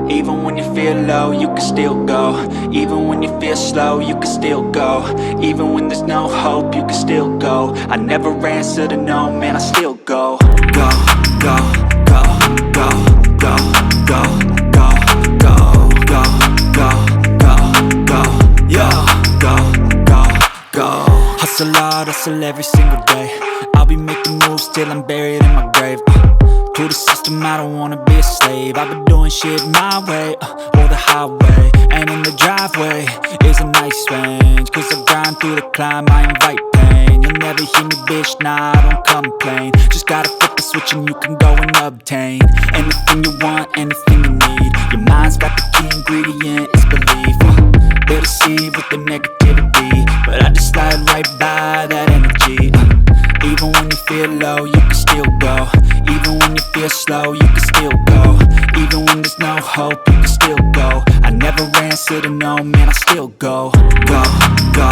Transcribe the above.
Even when you feel low, you can still go. Even when you feel slow, you can still go. Even when there's no hope, you can still go. I never answer to no, man, I still go. Go, go, go, go, go, go, go, go, go, go, go, go, yo, go, go, go. Hustle hard, hustle every single day. I'll be making moves till I'm buried in my grave. To the system, I don't wanna be a slave. I've been doing shit my way, or the highway. And in the driveway is a nice range, cause I grind through the climb, I invite pain. You'll never hear me, bitch, nah, I don't complain. Just gotta flip the switch and you can go and obtain anything you want, anything you need. Your mind's got the key ingredient, it's belief. They deceive with the negativity, but I just slide right by that energy. Even when you feel low, you can still go. Even when you feel slow, you can still go. Even when there's no hope, you can still go. I never answer to no, man, I still go. Go, go,